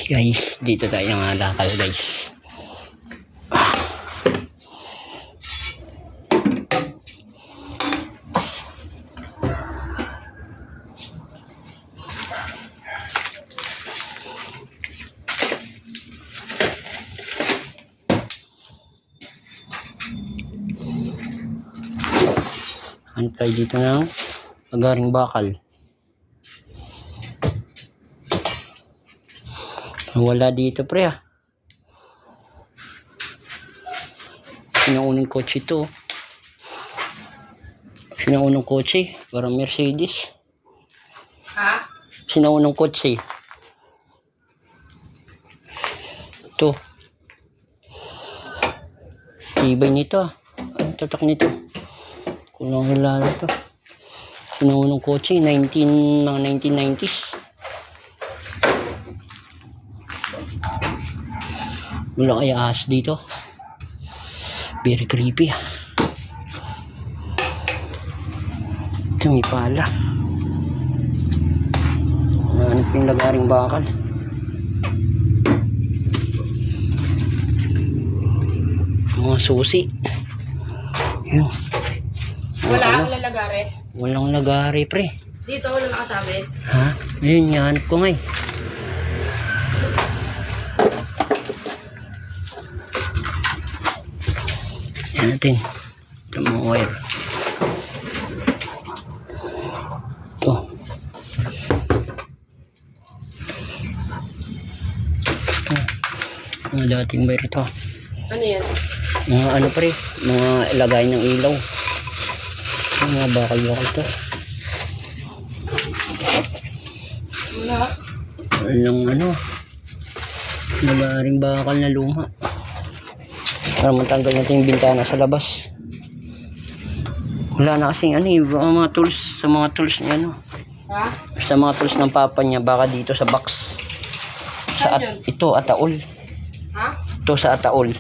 Guys, dito tayo ng lakal guys. Antay dito ng agaring bakal. Wala dito pre ah. Sinaunang kotse ito. Sinaunang kotse. Parang Mercedes. Ha? Sinaunang kotse. Ito. Ibay nito ah. Ang tatak nito. Kung lang kilala ito. Sinaunang kotse. Mga 1990s. Wala kaya ahas dito. Very creepy. Ito may pala. Nahanap yung lagaring bakal. Mga susi. Yun. Wala akong lalagari. Walang lagari pre. Dito wala nakasabit. Ha? Yun, hanap ko nga eh. Natin ito mga wire ito mga dating wire ito. Ano yan? Mga ano pre, mga ilagay ng ilaw, mga bakal ito. Wala. Walang ano, nagaring bakal na luma para matanggal natin yung bintana sa labas. Wala na kasing ano eh, mga tools, sa mga tools niya ano. Ha? Sa mga tools ng papa niya, baka dito sa box. Sa ito, ataol. Ha? Ito sa ataol.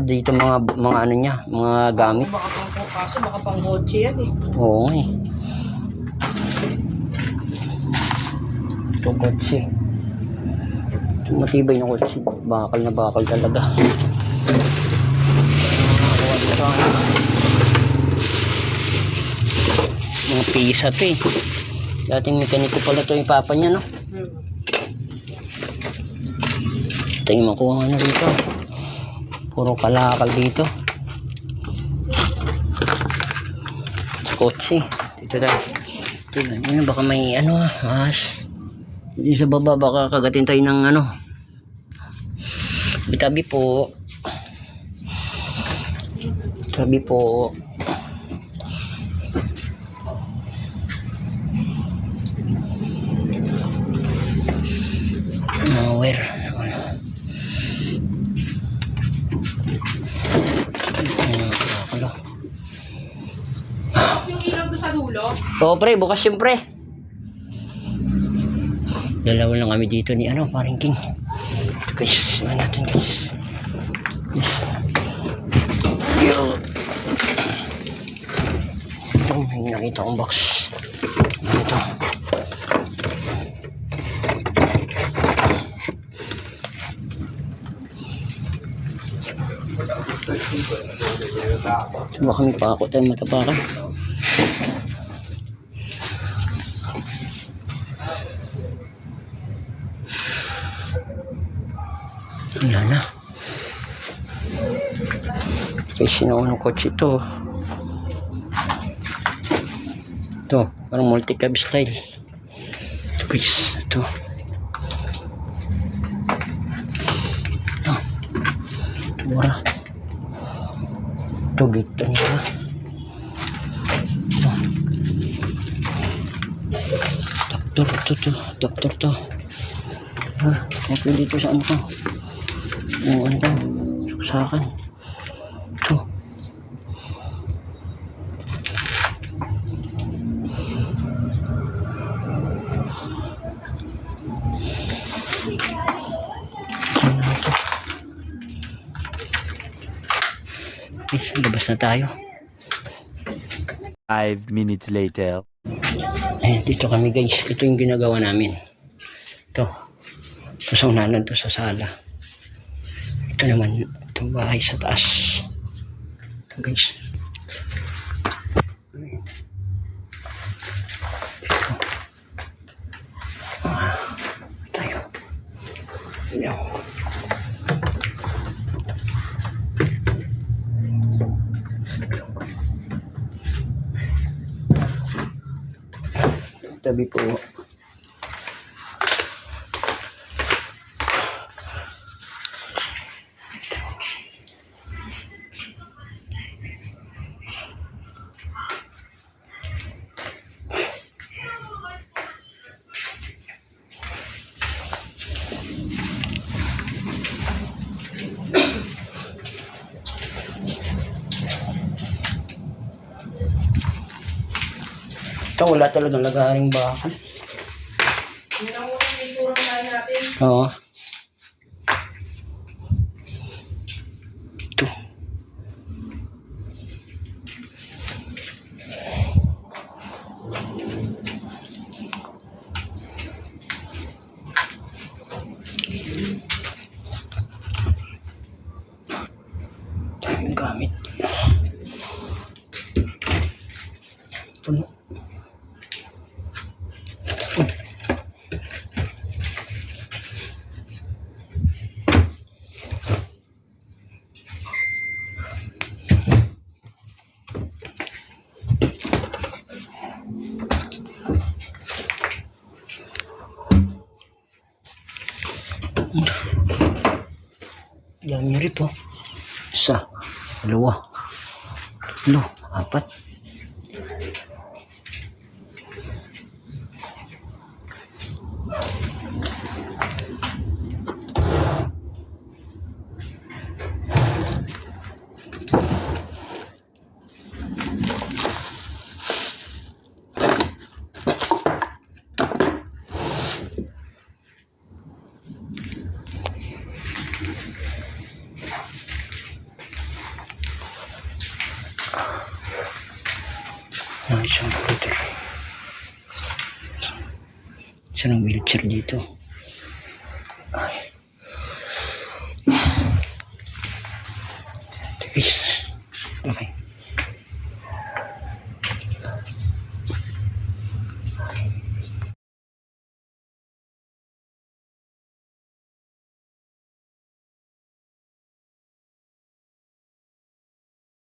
Dito mga ano niya, mga gamit. Baka pang kotse yan eh. Oo nga eh. Ito kotse. Ito matibay na kotse. Bakal na bakal talaga. Mga pisa to eh. Dating mekaniko pala to yung papa niya no. Ito yung makuha na rito. Puro kalakal dito. Kotse. Dito tayo. Ito na. Baka may ano ahas. Dito sa baba baka kagatin tayo ng ano. Tabi po. Tabi po. Where? Yung ilaw doon sa dulo? Oo pre, bukas yun pre. Dalawa lang kami dito ni ano, paring King. Guys, ano natin guys. Yo. Ito, may nakita kong box. Ito. Baka may pako tayo matapakan. Wala na. Kasi sinaunang kotse ito. Ito, parang multi-cab style. Ito guys, ito. Ito. Ito mura. Ito gate nila. Doktor to. Okay dito sa ano to. Yung ano to, saksakan. Ito. Labas na tayo. 5 minutes later. Dito kami guys. Ito yung ginagawa namin. Ito. Ito sa unahan, to sa sala. Ito naman, itong bahay sa taas. Ito guys. Tayo. Yan. Tabi po. Ito wala talagang lagaring bakal. Yun ang unang may turang lahat natin. Oo. Ito. Yung gamit. Puno. Dami rito. Isa, dalawa, tatlo, apat. Isang wheelchair dito.